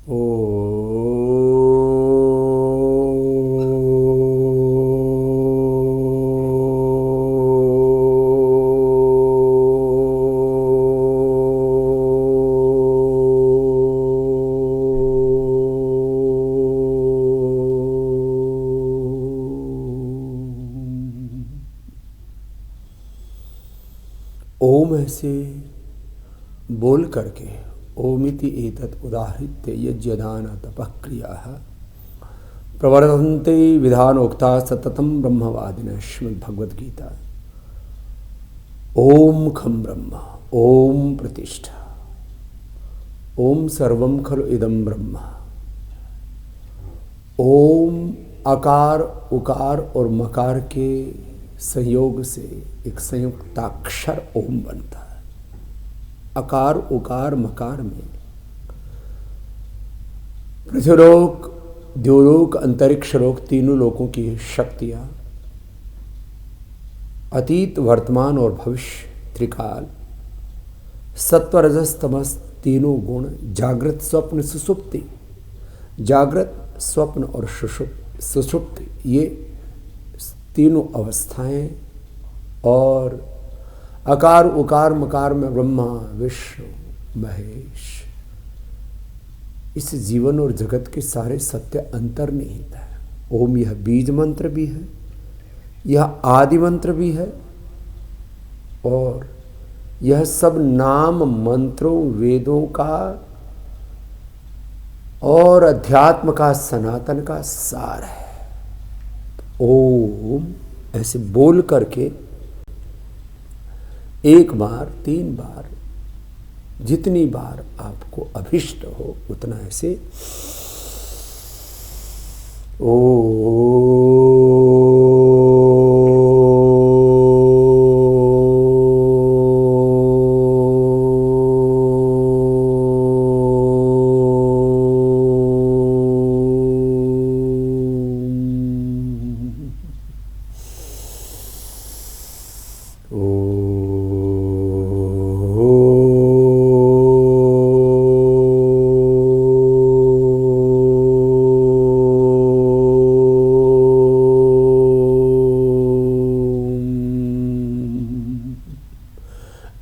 ओ ओम ऐसे बोल करके ओमिति एतत् उदाहृत्य यज्ञदान तपः क्रियाः प्रवर्तन्ते विधानोक्ता सततं ब्रह्मवादिनः श्रीमद्भगवद्गीता। ओम खम ब्रह्म, ओम प्रतिष्ठा, ओम सर्वं खलु इदं ब्रह्म। ओम आकार उकार और मकार के संयोग से एक संयुक्ताक्षर ओम बनता है। अकार उकार मकार में पृथ्वीलोक, द्योलोक, अंतरिक्ष लोक, तीनों लोकों की शक्तियां, अतीत वर्तमान और भविष्य त्रिकाल, सत्व रजस तमस तीनों गुण, जागृत स्वप्न सुषुप्ति, जागृत स्वप्न और सुषुप्ति, ये तीनों अवस्थाएं, और अकार उकार मकार में ब्रह्मा विष्णु महेश, इस जीवन और जगत के सारे सत्य अंतर्निहित है। ओम यह बीज मंत्र भी है, यह आदि मंत्र भी है, और यह सब नाम मंत्रों वेदों का और अध्यात्म का सनातन का सार है। ओम ऐसे बोल करके एक बार, 3 बार, जितनी बार आपको अभिष्ट हो उतना ऐसे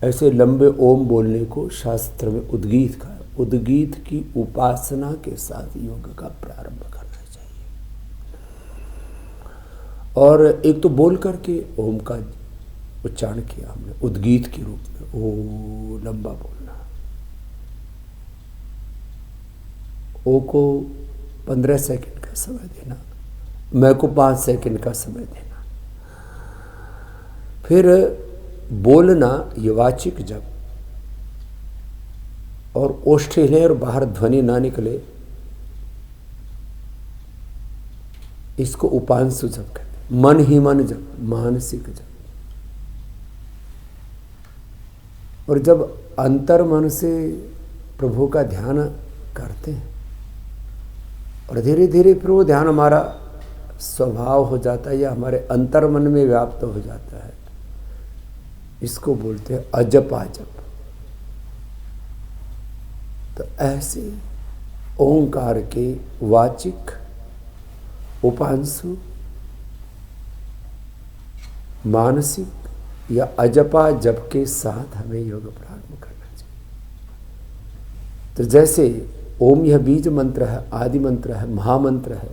ऐसे लंबे ओम बोलने को शास्त्र में उद्गीत का, उद्गीत की उपासना के साथ योग का प्रारंभ करना चाहिए। और एक तो बोल करके ओम का उच्चारण किया हमने उद्गीत के रूप में, ओ लंबा बोलना। ओ को 15 सेकंड का समय देना, मैं को 5 सेकंड का समय देना। फिर बोलना ये वाचिक जप, और ओष्ठ हिले और बाहर ध्वनि ना निकले, इसको उपांशु जप कहते हैं। मन ही मन जप, मानसिक जप। और जब अंतर मन से प्रभु का ध्यान करते हैं और धीरे धीरे फिर वो ध्यान हमारा स्वभाव हो जाता है या हमारे अंतर मन में व्याप्त हो जाता है, इसको बोलते हैं अजप आजप। तो ऐसे ओंकार के वाचिक, उपांशु, मानसिक या अजपा जप के साथ हमें योग प्रारंभ करना चाहिए। तो जैसे ओम यह बीज मंत्र है, आदि मंत्र है, महामंत्र है,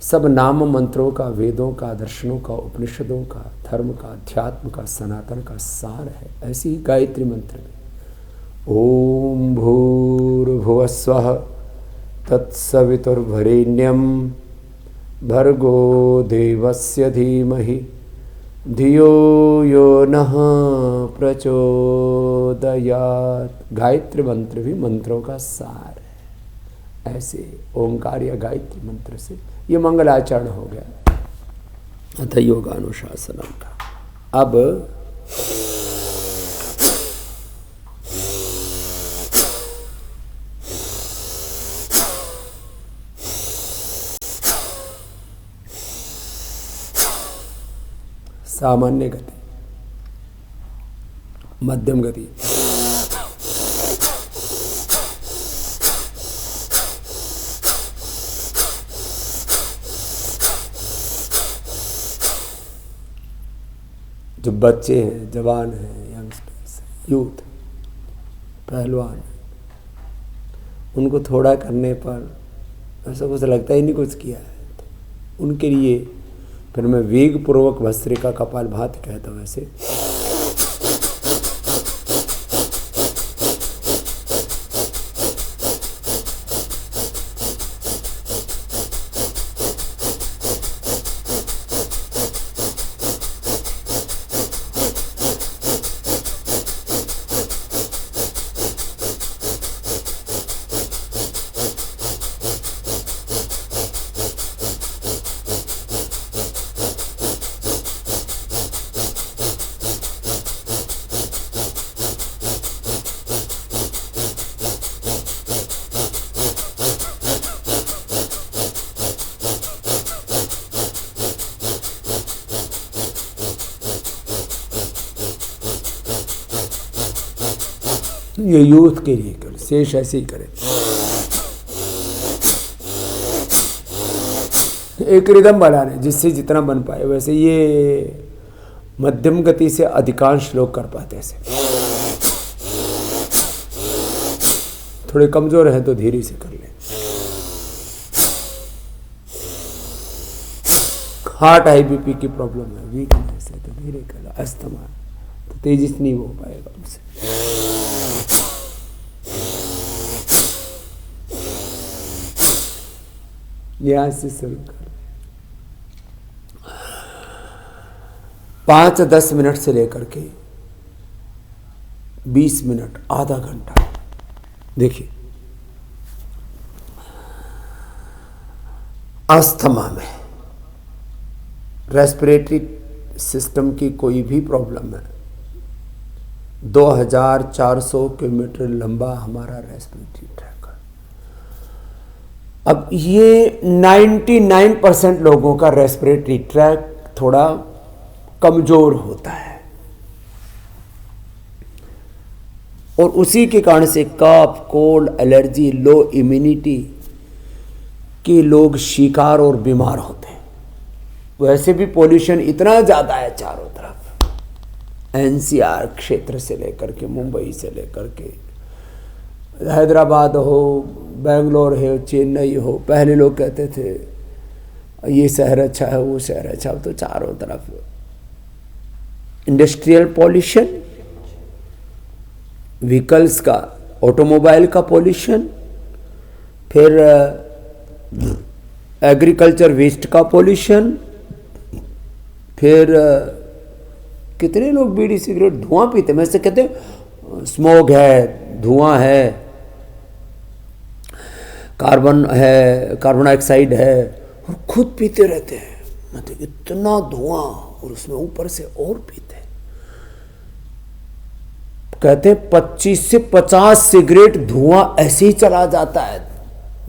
सब नाम मंत्रों का, वेदों का, दर्शनों का, उपनिषदों का, धर्म का, अध्यात्म का, सनातन का सार है। ऐसी ही गायत्री मंत्र में ओम भूर्भुवस्वः तत्सवितुर्वरेण्यं भर्गो देवस्य धीमहि धियो यो नः प्रचोदयात्। गायत्री मंत्र भी मंत्रों का सार है। ऐसे ओंकार या गायत्री मंत्र से ये मंगलाचरण हो गया अथ योगानुशासनम का। अब सामान्य गति, मध्यम गति, जो बच्चे हैं, जवान हैं, यंगस्टर्स, यूथ, पहलवान, उनको थोड़ा करने पर ऐसा कुछ लगता ही नहीं कुछ किया है। तो उनके लिए फिर मैं वेग पूर्वक भस्त्रिका कपालभाति कहता हूँ। ऐसे ये यूथ के लिए करें, शेष ऐसे ही करें। एक रिदम बनाने जिससे जितना बन पाए। वैसे ये मध्यम गति से अधिकांश लोग कर पाते ऐसे। थोड़े कमजोर हैं तो धीरे से कर लें। हार्ट हाई बीपी की प्रॉब्लम है, वीकनेस है तो धीरे कर लो। अस्थमा तो तेजी से नहीं हो पाएगा उनसे। यहां से शुरू कर 5-10 मिनट से लेकर के 20 मिनट, आधा घंटा। देखिए, अस्थमा में, रेस्पिरेटरी सिस्टम की कोई भी प्रॉब्लम है, 2400 किलोमीटर लंबा हमारा रेस्पिरेटरी ट्रैक। अब ये 99% लोगों का रेस्पिरेटरी ट्रैक थोड़ा कमजोर होता है और उसी के कारण से कफ, कोल्ड, एलर्जी, लो इम्यूनिटी के लोग शिकार और बीमार होते हैं। वैसे भी पोल्यूशन इतना ज़्यादा है चारों तरफ, एनसीआर क्षेत्र से लेकर के, मुंबई से लेकर के हैदराबाद हो, बेंगलोर हो, चेन्नई हो। पहले लोग कहते थे ये शहर अच्छा है, वो शहर अच्छा है। तो चारों तरफ इंडस्ट्रियल पॉल्यूशन, व्हीकल्स का, ऑटोमोबाइल का पॉल्यूशन, फिर एग्रीकल्चर वेस्ट का पॉल्यूशन, फिर कितने लोग बीड़ी सिगरेट धुआं पीते हैं। मैं से कहते हैं स्मोक है, धुआं है, कार्बन है, कार्बन डाइऑक्साइड है, और खुद पीते रहते हैं। मतलब इतना धुआं और उसमें ऊपर से और पीते हैं। कहते हैं 25 से 50 सिगरेट धुआं ऐसे ही चला जाता है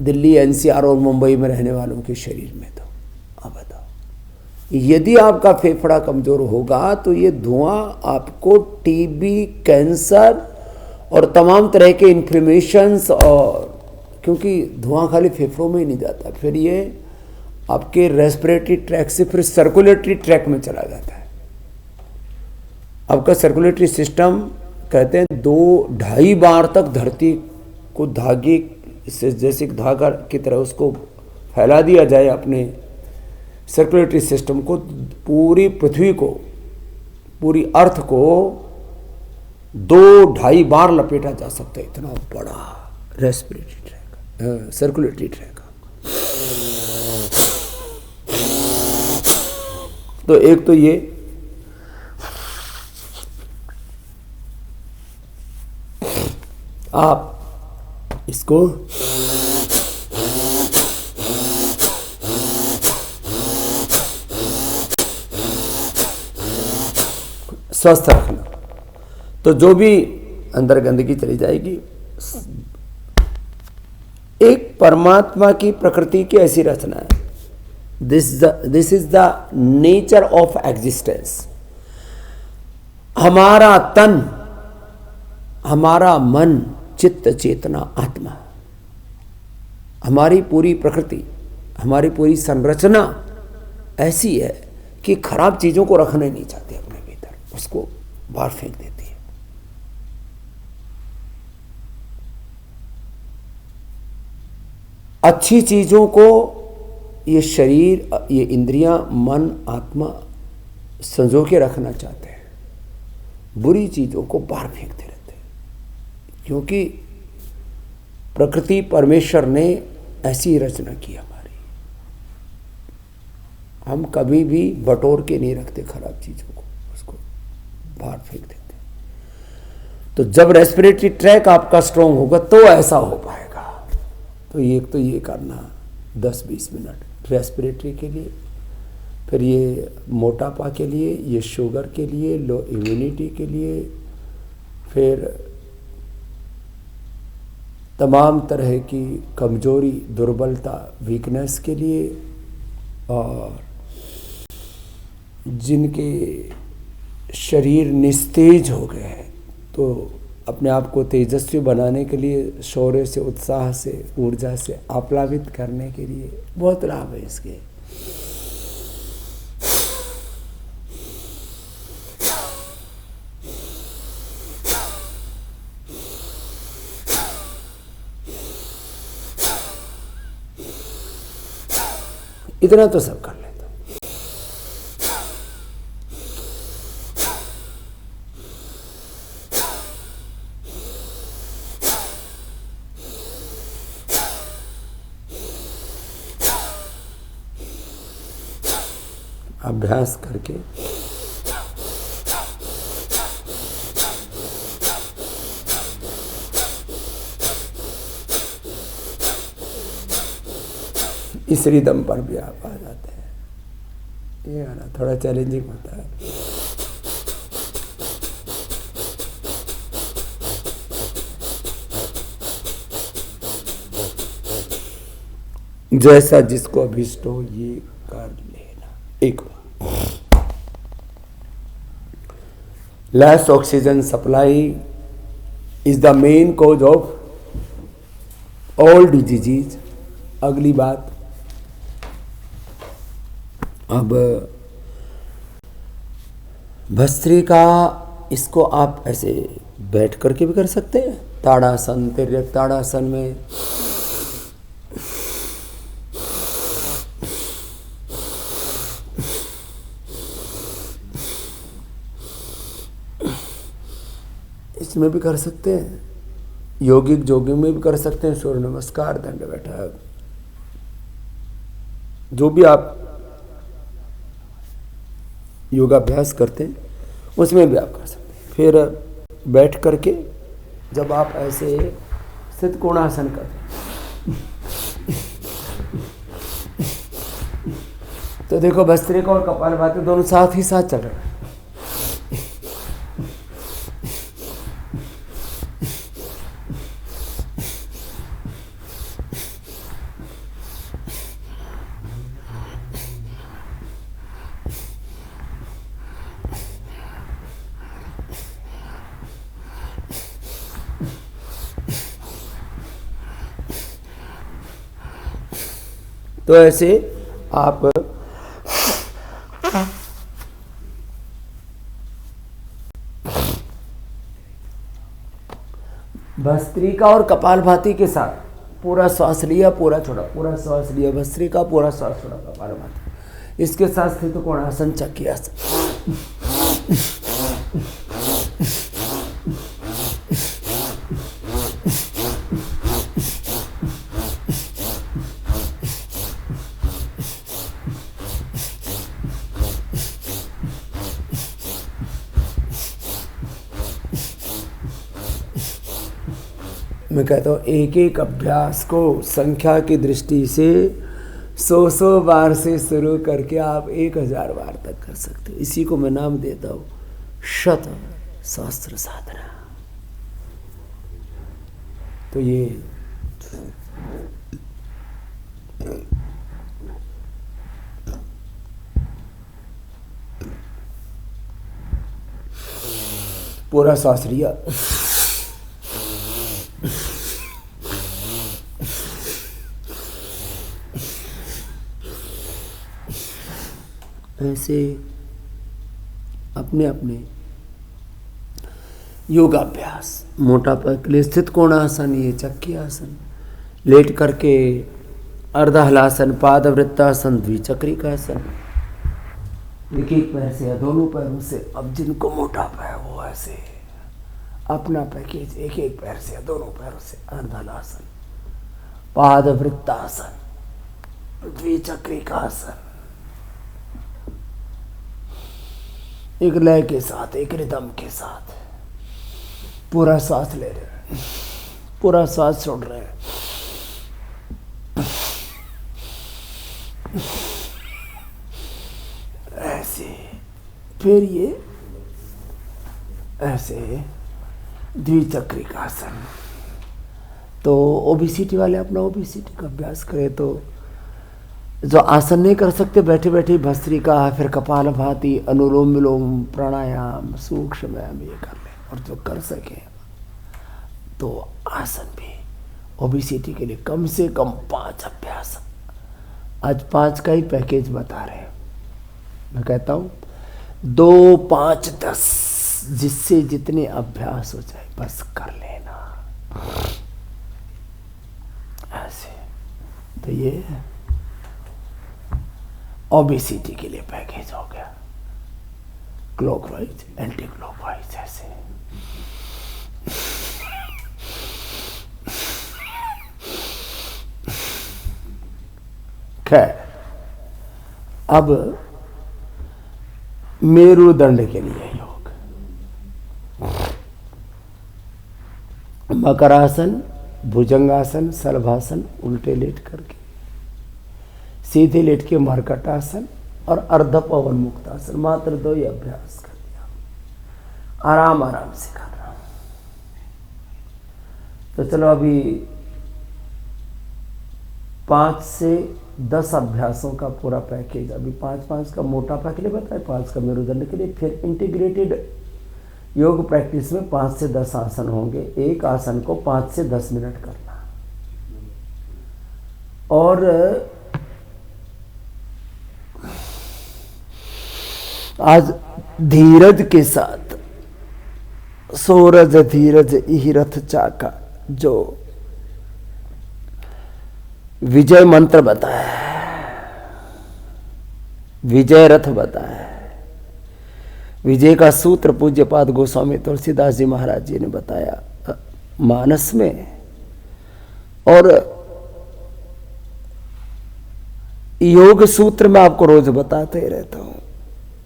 दिल्ली, एनसीआर और मुंबई में रहने वालों के शरीर में। तो आप बताओ, यदि आपका फेफड़ा कमजोर होगा तो ये धुआं आपको टीबी, कैंसर और तमाम तरह के इन्फ्लेमेशंस, और क्योंकि धुआं खाली फेफड़ों में ही नहीं जाता, फिर ये आपके रेस्पिरेटरी ट्रैक से फिर सर्कुलेटरी ट्रैक में चला जाता है। आपका सर्कुलेटरी सिस्टम कहते हैं 2-2.5 बार तक धरती को धागे से, जैसे धागा की तरह उसको फैला दिया जाए अपने सर्कुलेटरी सिस्टम को, पूरी पृथ्वी को, पूरी अर्थ को 2-2.5 बार लपेटा जा सकता है। इतना बड़ा रेस्पिरेटरी ट्रैक, सर्कुलेटरी ट्रैक। तो एक तो ये, आप इसको स्वस्थ रखना, तो जो भी अंदर गंदगी चली जाएगी। एक परमात्मा की प्रकृति की ऐसी रचना है, this is the nature of existence. हमारा तन, हमारा मन, चित्त, चेतना, आत्मा, हमारी पूरी प्रकृति, हमारी पूरी संरचना ऐसी है कि खराब चीजों को रखना नहीं चाहते अपने भीतर। उसको बाहर फेंक देती है। अच्छी चीजों को ये शरीर, ये इंद्रियां, मन, आत्मा संजो के रखना चाहते हैं, बुरी चीजों को बाहर फेंकते रहते हैं, क्योंकि प्रकृति परमेश्वर ने ऐसी रचना की हमारी। हम कभी भी बटोर के नहीं रखते खराब चीजों को, उसको बाहर फेंक देते। तो जब रेस्पिरेटरी ट्रैक आपका स्ट्रांग होगा तो ऐसा हो पाएगा। तो ये करना 10-20 मिनट रेस्पिरेटरी के लिए, फिर ये मोटापा के लिए, ये शुगर के लिए, लो इम्यूनिटी के लिए, फिर तमाम तरह की कमजोरी, दुर्बलता, वीकनेस के लिए, और जिनके शरीर निस्तेज हो गए हैं तो अपने आप को तेजस्वी बनाने के लिए, शौर्य से, उत्साह से, ऊर्जा से आप्लावित करने के लिए बहुत लाभ है इसके। इतना तो सब कर लेता। अभ्यास करके इस रिदम पर भी आप आ जाते हैं। ये गाना थोड़ा चैलेंजिंग होता है। जैसा जिसको अभिष्ट हो ये कर लेना। एक बार less oxygen supply is the main cause of all diseases। अगली बात, अब भस्त्रिका, इसको आप ऐसे बैठ करके भी कर सकते हैं। ताड़ासन, तिर्यक ताड़ासन में इसमें भी कर सकते हैं, योगिक जोगिंग में भी कर सकते हैं, सूर्य नमस्कार, दंड बैठक, जो भी आप योगाभ्यास करते हैं उसमें भी आप कर सकते हैं। फिर बैठ करके जब आप ऐसे स्थित कोणासन करते तो देखो भस्त्रिका और कपालभाति दोनों साथ ही साथ चल रहे हैं। तो ऐसे आप भस्त्रिका और कपालभाति के साथ पूरा श्वास लिया, पूरा छोड़ा, पूरा श्वास लिया, भस्त्रिका, पूरा श्वास छोड़ा, कपालभाति, इसके साथ स्थित कोणासन, चक्की आसन। मैं कहता हूँ एक एक अभ्यास को संख्या की दृष्टि से 100 बार से शुरू करके आप 1000 बार तक कर सकते हो। इसी को मैं नाम देता हूँ शत सहस्त्र साधना। तो ये पूरा सांस लिया, ऐसे अपने अपने योगाभ्यास। मोटापा के लिए स्थित कोणासन, ये चक्की आसन। लेट करके अर्ध हलासन, पाद वृत्तासन, द्विचक्रिकासन। एक एक पैर से या दोनों पैरों से। अब जिनको मोटापा है वो ऐसे अपना पैकेज, एक एक पैर से या दोनों पैरों से। अर्ध हलासन, पाद वृत्तासन, द्विचक्रिकासन। एक लय के साथ, एक रिदम के साथ पूरा सांस ले रहे हैं, पूरा सांस छोड़ रहे हैं। ऐसे फिर ये ऐसे द्विचक्रिकासन। तो ओबेसिटी वाले अपना ओबेसिटी का अभ्यास करें। तो जो आसन नहीं कर सकते बैठे बैठे, भस्त्रिका, फिर कपालभाति, अनुलोम विलोम, प्राणायाम, सूक्ष्म व्यायाम ये कर लें। और जो कर सके तो आसन भी ओबेसिटी के लिए कम से कम 5 अभ्यास। आज 5 का ही पैकेज बता रहे हैं। मैं कहता हूँ 2, 5, 10, जिससे जितने अभ्यास हो जाए बस कर लेना ऐसे। तो ये ओबेसिटी के लिए पैकेज हो गया। क्लॉकवाइज, एंटी क्लॉकवाइज ऐसे। खैर, अब मेरुदंड के लिए योग। मकरासन, भुजंगासन, सलभासन, उल्टे लेट करके, सीधे लेट के मरकटासन और अर्ध पवन मुक्तासन। मात्र 2 ही अभ्यास कर दिया। आराम आराम से करना। तो चलो अभी 5 से 10 अभ्यासों का पूरा पैकेज। अभी 5-5 का मोटापा के लिए बताए, 5 का मेरुदंड के लिए। फिर इंटीग्रेटेड योग प्रैक्टिस में 5 से 10 आसन होंगे। एक आसन को 5 से 10 मिनट करना। और आज धीरज के साथ सोरज धीरज इहि रथ चाका, जो विजय मंत्र बताया है, विजय रथ बताया है। विजय का सूत्र पूज्यपाद गोस्वामी तुलसीदास जी महाराज जी ने बताया मानस में। और योग सूत्र में आपको रोज बताते ही रहता हूं।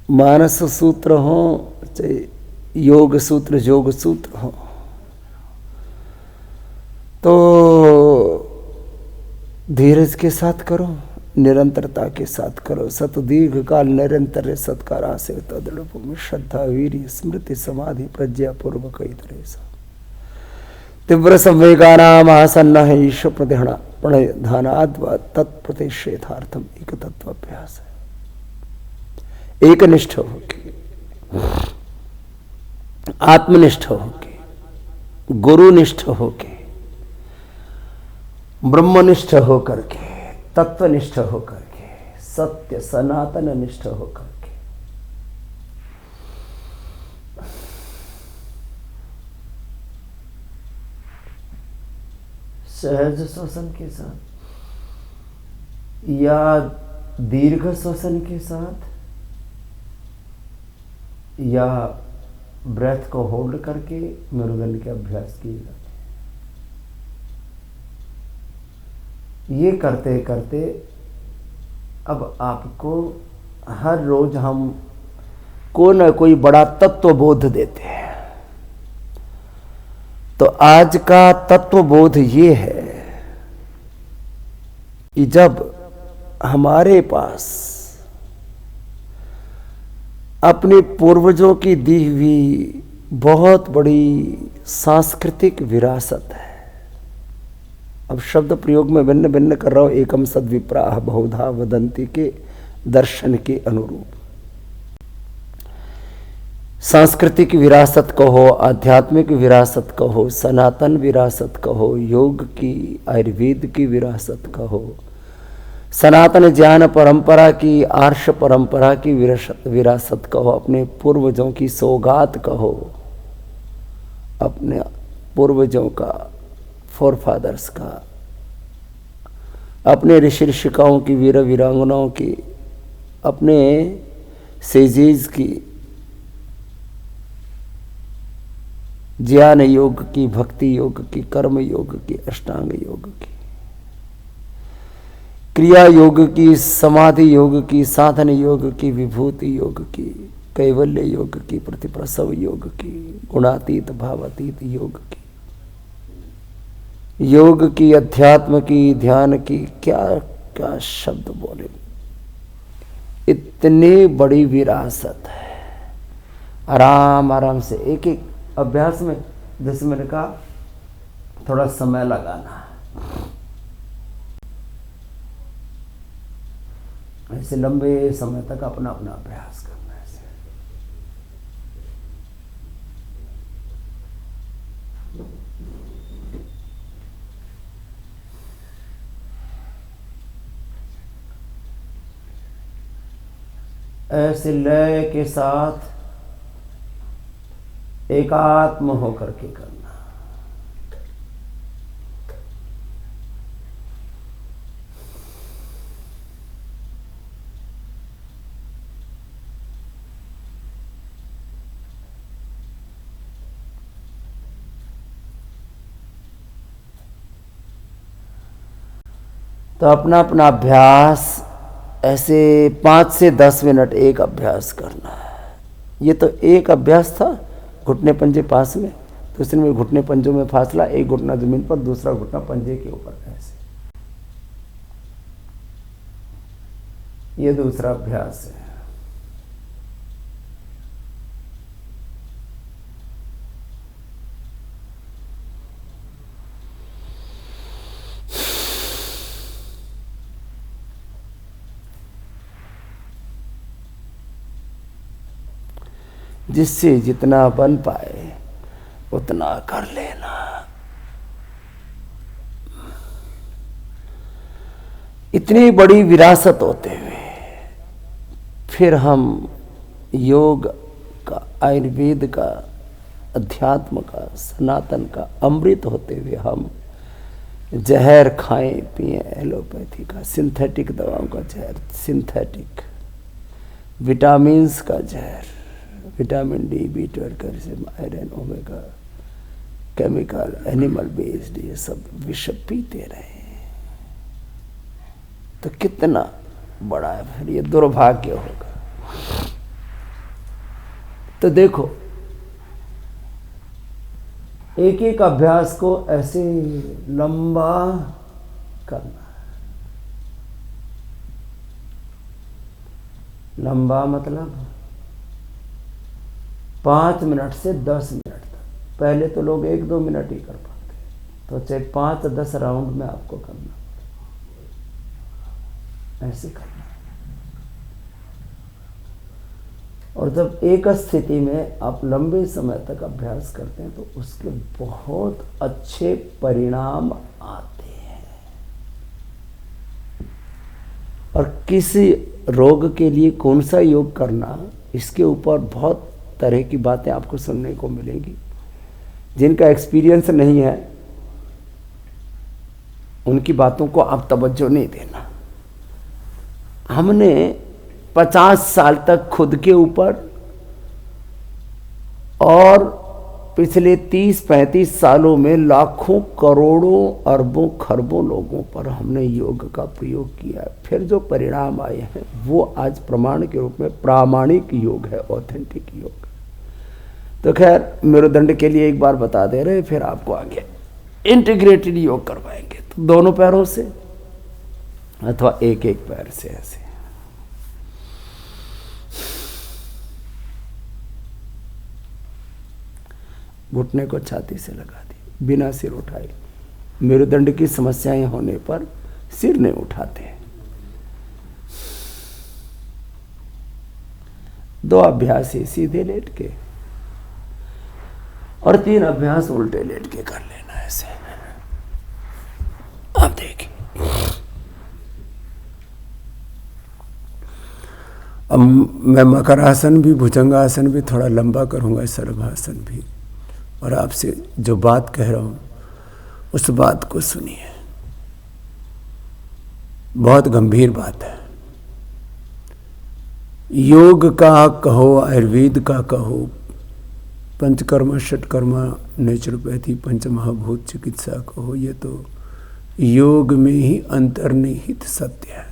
मानस सूत्र हो चाहे योग सूत्र, योग सूत्र हो, तो धीरज के साथ करो, निरंतरता के साथ करो। सत दीर्घ काल निरंतर सत्कारा से तदनुपम श्रद्धा वीर्य स्मृति समाधि प्रज्ञा पूर्वक तीव्र संवेगानाम आसन्न है ईश्वर प्रतिहणा प्रणधानाद्वा तत्प्रतिषेधार्थम एक तत्वाभ्यास है। एकनिष्ठ होके, आत्मनिष्ठ होके, गुरुनिष्ठ होके, ब्रह्मनिष्ठ होकर के, तत्वनिष्ठ होकर के, सत्य सनातन निष्ठ होकर के, सहज श्वसन के साथ या दीर्घ श्वसन के साथ या ब्रेथ को होल्ड करके मेरुदंड के अभ्यास किए जाते हैं। ये करते करते अब आपको हर रोज हम कोई ना कोई बड़ा तत्वबोध देते हैं। तो आज का तत्वबोध ये है कि जब हमारे पास अपने पूर्वजों की दी हुई बहुत बड़ी सांस्कृतिक विरासत है। अब शब्द प्रयोग में भिन्न भिन्न कर रहा हूं। एकम सद्विप्राह बहुधा वदंती के दर्शन के अनुरूप सांस्कृतिक विरासत कहो, आध्यात्मिक विरासत कहो, सनातन विरासत कहो, योग की, आयुर्वेद की विरासत कहो, सनातन ज्ञान परंपरा की, आर्ष परंपरा की विरासत कहो, अपने पूर्वजों की सौगात कहो, अपने पूर्वजों का, फोरफादर्स का, अपने ऋषि ऋषिकाओं की, वीर वीरांगनाओं की, अपने सेजेज की, ज्ञान योग की, भक्ति योग की, कर्म योग की, अष्टांग योग की, क्रिया योग की, समाधि योग की, साधन योग की, विभूति योग की, कैवल्य योग की, प्रतिप्रसव योग की, गुणातीत भावातीत योग की, योग की, अध्यात्म की, ध्यान की, क्या क्या शब्द बोले। इतनी बड़ी विरासत है। आराम आराम से एक एक अभ्यास में, जैसे मैंने कहा, थोड़ा समय लगाना है, ऐसे लंबे समय तक अपना अपना अभ्यास करना है। ऐसे लय के साथ एकात्म होकर के करना। तो अपना अपना अभ्यास ऐसे 5 से 10 मिनट एक अभ्यास करना है। ये तो एक अभ्यास था, घुटने पंजे पास में, दूसरे में घुटने पंजों में फासला, एक घुटना जमीन पर, दूसरा घुटना पंजे के ऊपर, ऐसे। ये दूसरा अभ्यास है। जिससे जितना बन पाए उतना कर लेना। इतनी बड़ी विरासत होते हुए फिर हम योग का, आयुर्वेद का, अध्यात्म का, सनातन का अमृत होते हुए हम जहर खाएं पिएं, एलोपैथी का, सिंथेटिक दवाओं का जहर, सिंथेटिक विटामिन्स का जहर, vitamin D, B12, calcium, iron, omega, chemical, animal based, ये सब विष पीते रहे तो कितना बड़ा है फिर ये दुर्भाग्य होगा। तो देखो, एक एक अभ्यास को ऐसे लंबा करना है। लंबा मतलब 5 मिनट से 10 मिनट तक। पहले तो लोग 1-2 मिनट ही कर पाते, तो चाहे 5-10 राउंड में आपको करना, ऐसे करना। और जब एक स्थिति में आप लंबे समय तक अभ्यास करते हैं तो उसके बहुत अच्छे परिणाम आते हैं। और किसी रोग के लिए कौन सा योग करना, इसके ऊपर बहुत तरह की बातें आपको सुनने को मिलेगी। जिनका एक्सपीरियंस नहीं है उनकी बातों को आप तवज्जो नहीं देना। हमने 50 साल तक खुद के ऊपर और पिछले 30-35 सालों में लाखों, करोड़ों, अरबों, खरबों लोगों पर हमने योग का प्रयोग किया। फिर जो परिणाम आए हैं वो आज प्रमाण के रूप में प्रामाणिक योग है, ऑथेंटिक योग। तो खैर, मेरुदंड के लिए एक बार बता दे रहे, फिर आपको आगे इंटीग्रेटेड योग करवाएंगे। तो दोनों पैरों से अथवा एक एक पैर से ऐसे। घुटने को छाती से लगा दी, बिना सिर उठाए। मेरुदंड की समस्याएं होने पर सिर नहीं उठाते। 2 अभ्यास ही सीधे लेट के, और 3 अभ्यास उल्टे लेट के कर लेना ऐसे। आप देखिए, अब मैं मकरासन भी, भुजंगासन भी थोड़ा लंबा करूंगा, सर्वासन भी, और आपसे जो बात कह रहा हूं उस बात को सुनिए। बहुत गंभीर बात है। योग का कहो, आयुर्वेद का कहो, पंचकर्मा, षटकर्मा, नेचुरोपैथी, पंचमहाभूत चिकित्सा कहो, ये तो योग में ही अंतर्निहित सत्य है।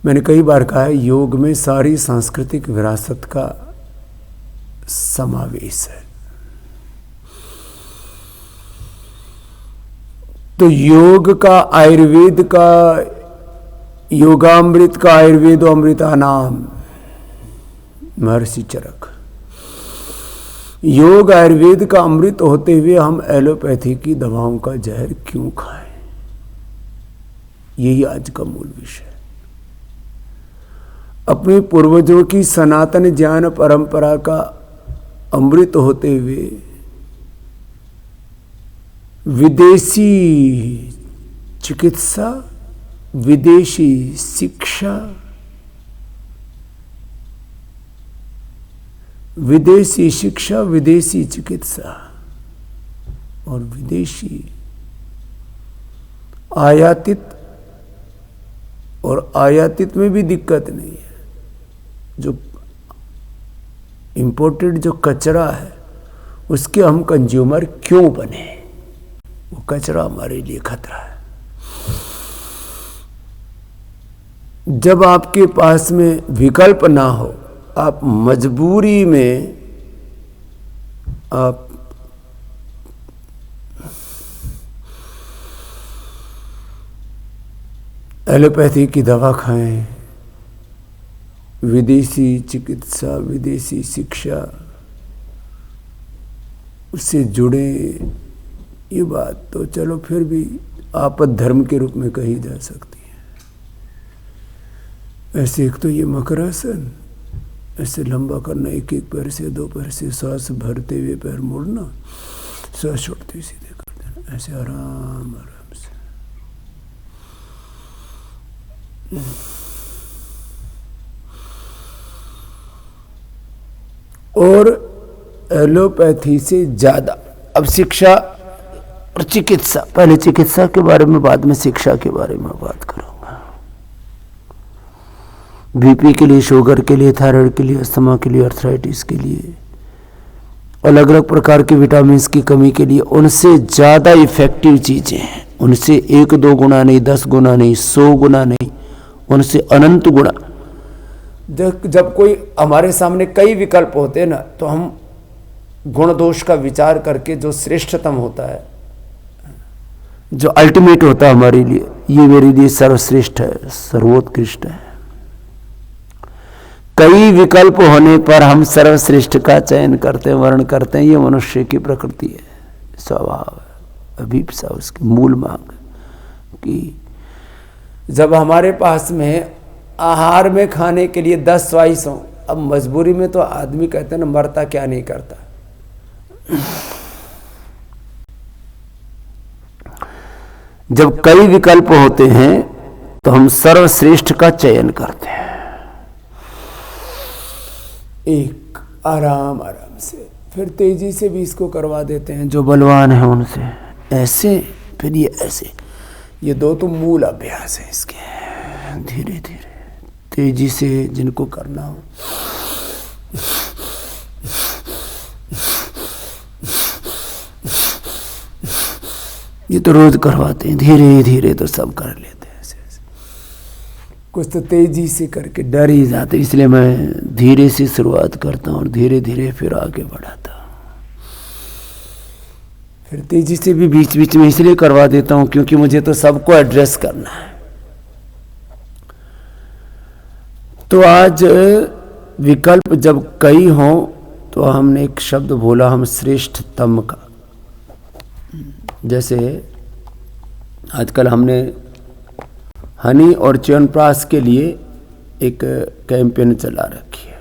मैंने कई बार कहा है, योग में सारी सांस्कृतिक विरासत का समावेश है। तो योग का, आयुर्वेद का, योगामृत का, आयुर्वेदो अमृता नाम, महर्षि चरक। योग आयुर्वेद का अमृत होते हुए हम एलोपैथी की दवाओं का जहर क्यों खाएं? यही आज का मूल विषय। अपने पूर्वजों की सनातन ज्ञान परंपरा का अमृत होते हुए विदेशी चिकित्सा, विदेशी शिक्षा, विदेशी शिक्षा, विदेशी चिकित्सा और विदेशी आयातित, और आयातित में भी दिक्कत नहीं है। जो इंपोर्टेड जो कचरा है उसके हम कंज्यूमर क्यों बने? वो कचरा हमारे लिए खतरा है। जब आपके पास में विकल्प ना हो, आप मजबूरी में आप एलोपैथी की दवा खाएं, विदेशी चिकित्सा, विदेशी शिक्षा, उससे जुड़े, ये बात तो चलो फिर भी आपद धर्म के रूप में कही जा सकती है। ऐसे एक तो ये मकरासन, ऐसे लंबा करना, एक एक पैर से, दो पैर से, सांस भरते हुए पैर मोड़ना, सांस छोड़ते हुए सीधे कर देना, ऐसे आराम आराम से। और एलोपैथी से ज्यादा अब शिक्षा और चिकित्सा, पहले चिकित्सा के बारे में, बाद में शिक्षा के बारे में बात करूंगा। बीपी के लिए, शुगर के लिए, थायराइड के लिए, अस्थमा के लिए, आर्थराइटिस के लिए, अलग अलग प्रकार के विटामिन की कमी के लिए उनसे ज्यादा इफेक्टिव चीजें हैं। उनसे 1-2 गुना नहीं, 10 गुना नहीं, 100 गुना नहीं, उनसे अनंत गुना। जब कोई हमारे सामने कई विकल्प होते हैं ना, तो हम गुण दोष का विचार करके जो श्रेष्ठतम होता है, जो अल्टीमेट होता है हमारे लिए, ये मेरे लिए सर्वश्रेष्ठ है, सर्वोत्कृष्ट है। कई विकल्प होने पर हम सर्वश्रेष्ठ का चयन करते हैं, वर्ण करते हैं। ये मनुष्य की प्रकृति है, स्वभाव है, अभिप्सा, उसकी मूल मांग कि जब हमारे पास में आहार में खाने के लिए 10 चॉइस हो, अब मजबूरी में तो आदमी कहते हैं ना, मरता क्या नहीं करता। जब कई विकल्प होते हैं तो हम सर्वश्रेष्ठ का चयन करते हैं। एक आराम आराम से, फिर तेजी से भी इसको करवा देते हैं जो बलवान है उनसे, ऐसे, फिर ये ऐसे। ये 2 तो मूल अभ्यास है इसके। धीरे धीरे तेजी से जिनको करना हो, ये तो रोज करवाते हैं, धीरे धीरे तो सब कर लेते हैं ऐसे ऐसे। कुछ तो तेजी से करके डर ही जाते, इसलिए मैं धीरे से शुरुआत करता हूँ और धीरे धीरे फिर आगे बढ़ाता हूँ। फिर तेजी से भी बीच बीच में इसलिए करवा देता हूँ क्योंकि मुझे तो सबको एड्रेस करना है। तो आज विकल्प जब कई हों तो हमने एक शब्द बोला हम श्रेष्ठतम का। जैसे आजकल हमने हनी और च्यवनप्राश के लिए एक कैंपेन चला रखी है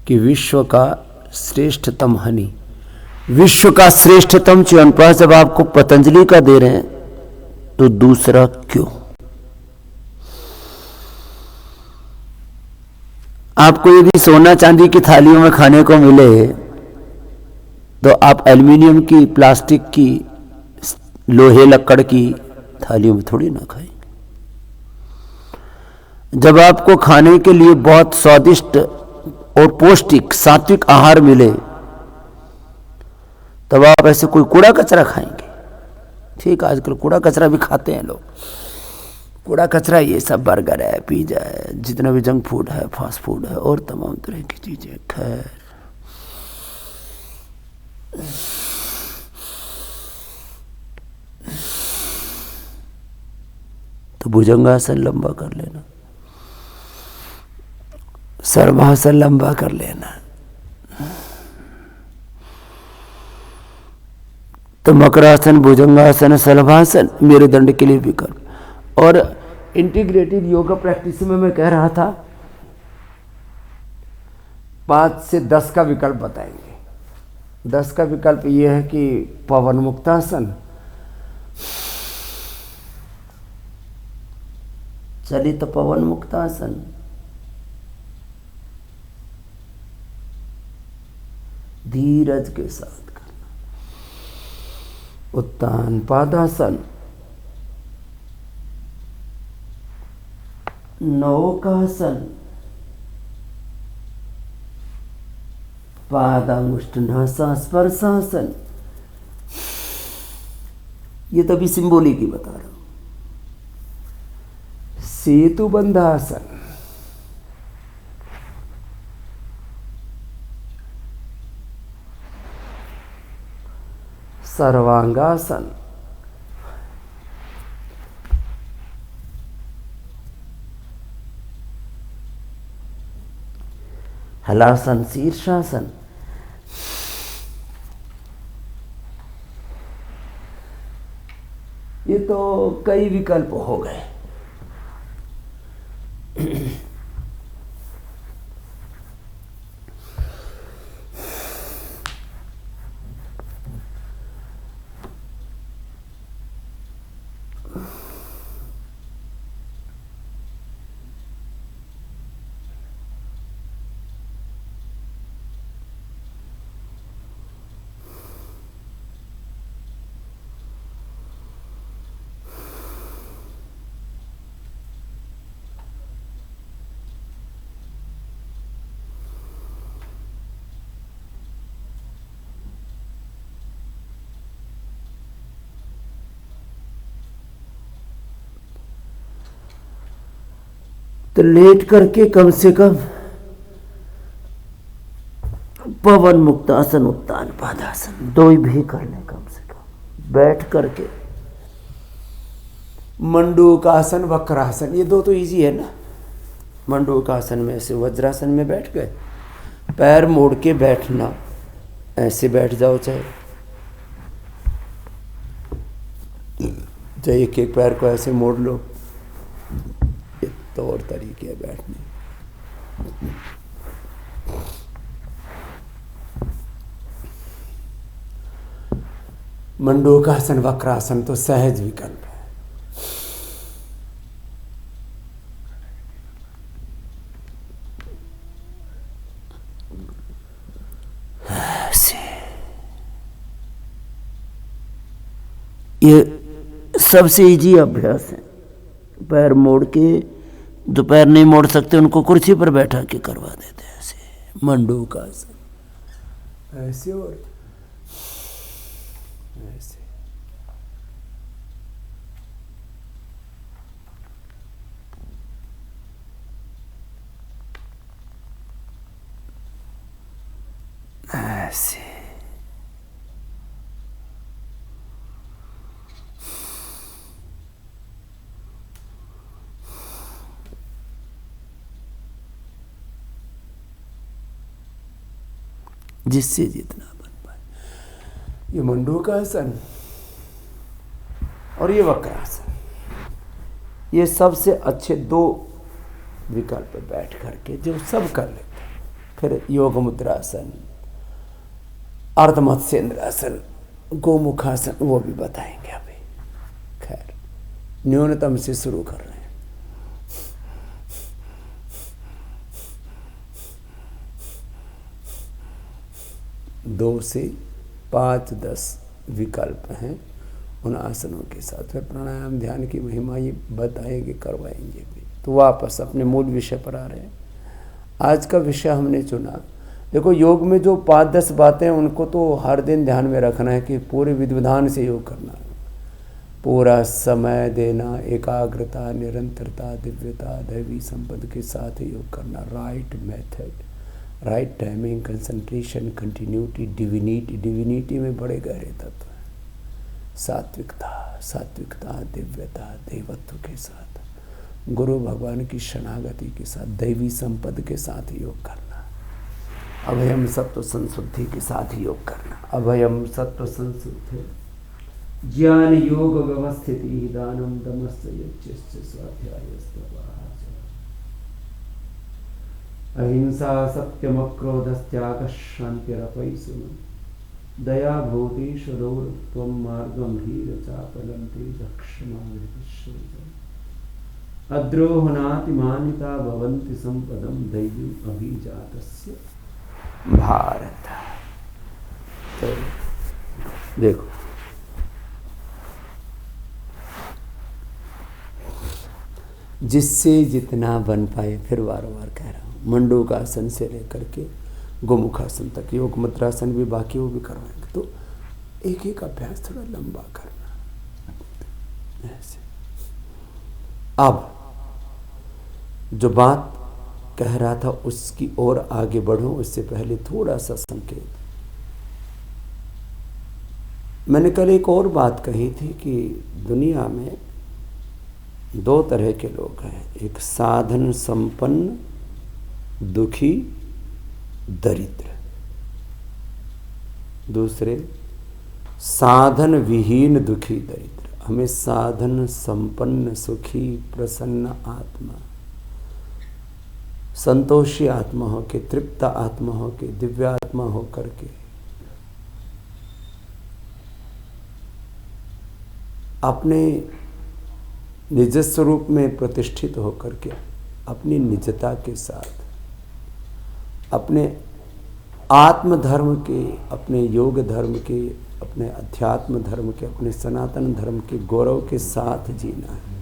कि विश्व का श्रेष्ठतम हनी, विश्व का श्रेष्ठतम च्यवनप्राश जब आपको पतंजलि का दे रहे हैं तो दूसरा क्यों? आपको यदि सोना चांदी की थालियों में खाने को मिले तो आप एल्युमिनियम की, प्लास्टिक की, लोहे लक्कड़ की थालियों में थोड़ी ना खाएंगे। जब आपको खाने के लिए बहुत स्वादिष्ट और पौष्टिक सात्विक आहार मिले, तब आप ऐसे कोई कूड़ा कचरा खाएंगे? ठीक, आजकल कूड़ा कचरा भी खाते हैं लोग। कूड़ा कचरा ये सब बर्गर है, पिज्जा है, जितना भी जंक फूड है, फास्ट फूड है और तमाम तरह की चीजें। खैर, तो भुजंगासन लंबा कर लेना, सर्वासन लंबा कर लेना, तो मकरासन, भुजंगासन, सर्वासन, मेरुदंड के लिए भी कर। और इंटीग्रेटेड योगा प्रैक्टिस में मैं कह रहा था 5 से 10 का विकल्प बताएंगे। 10 का विकल्प ये है कि पवन मुक्तासन, चलित पवन मुक्तासन, धीरज के साथ करना, उत्तान पादासन, नौकासन, पादांगुष्ठनासा स्पर्शासन, ये तो अभी सिंबोलिक ही बता रहा हूं। सेतु बंधासन, सर्वांगासन, हलासन, शीर्षासन, ये तो कई विकल्प हो गए। तो लेट करके कम से कम पवन मुक्तासन, उत्तान पादासन 2 ही भी कर ले कम से कम। बैठ करके मंडूकासन, वक्रासन, ये 2 तो इजी है ना। मंडूकासन में ऐसे वज्रासन में बैठ गए, पैर मोड़ के बैठना, ऐसे बैठ जाओ, चाहे एक एक पैर को ऐसे मोड़ लो, ये तो और तरीके है बैठने। मंडूकासन, वक्रासन तो सहज विकल्प है। ये सबसे इजी अभ्यास है। पैर मोड़ के, जो पैर नहीं मोड़ सकते उनको कुर्सी पर बैठा के करवा देते हैं ऐसे मंडूकासन, ऐसे और ऐसे। ऐसे जिससे जितना बन पाए। ये मंडूकासन और ये वक्रासन, ये सबसे अच्छे 2 विकल्प बैठ करके जो सब कर लेते हैं। फिर योग मुद्रासन, अर्धमत्स्येंद्रासन, गोमुखासन, वो भी बताएंगे अभी। खैर, न्यूनतम से शुरू कर रहे हैं। दो से 5-10 विकल्प हैं उन आसनों के साथ। फिर प्राणायाम ध्यान की महिमा ये बताएंगे, करवाएंगे भी। तो वापस अपने मूल विषय पर आ रहे हैं। आज का विषय हमने चुना, देखो योग में जो 5-10 बातें हैं उनको तो हर दिन ध्यान में रखना है कि पूरे विधि विधान से योग करना है, पूरा समय देना, एकाग्रता, निरंतरता, दिव्यता, दैवी संपद के साथ योग करना, right method, right timing, concentration, continuity, divinity, divinity में बड़े गहरे तत्व हैं, सात्विकता, सात्विकता, दिव्यता, देवत्व के साथ, गुरु भगवान की शरणागति के साथ, दैवी संपद के साथ योग करना, अभयम सत्व संशुद्धि के साथ योग करना, अभयम सत्व संशुद्धि, ज्ञान योग व्यवस्थिति, दानम दमश्च यज्ञश्च स्वाध्यायस्तव, अहिंसा सत्यम क्रोधस्त्याग शांतिरपैसुम, दया भूतेषु रौरत्वं मार्गं धीरचापलन्ते क्षमा वृतिश्चैव, अद्रोहनातिमानिता भवन्ति संपदं दैवीम् अभिजातस्य भारत। तो देखो जिससे जितना बन पाए, फिर बार बार कह रहा हूँ, मंडूकासन से लेकर के गोमुखासन तक, योग मुद्रासन भी बाकी वो भी करवाएंगे। तो एक एक अभ्यास थोड़ा लंबा करना ऐसे। अब जो बात कह रहा था उसकी ओर आगे बढ़ूं उससे पहले थोड़ा सा संकेत। मैंने कल एक और बात कही थी कि दुनिया में 2 तरह के लोग हैं, एक साधन संपन्न दुखी दरिद्र, दूसरे साधन विहीन दुखी दरिद्र। हमें साधन संपन्न सुखी प्रसन्न आत्मा, संतोषी आत्मा हो के, तृप्त आत्मा हो के, दिव्य आत्मा हो करके अपने निज स्वरूप में प्रतिष्ठित होकर के अपनी निजता के साथ, अपने आत्म धर्म के, अपने योग धर्म के, अपने अध्यात्म धर्म के, अपने सनातन धर्म के गौरव के साथ जीना है।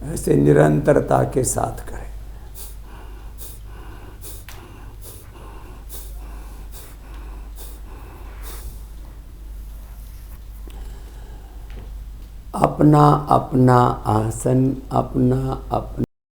ऐसे निरंतरता के साथ करें। अपना अपना आसन, अपना अपना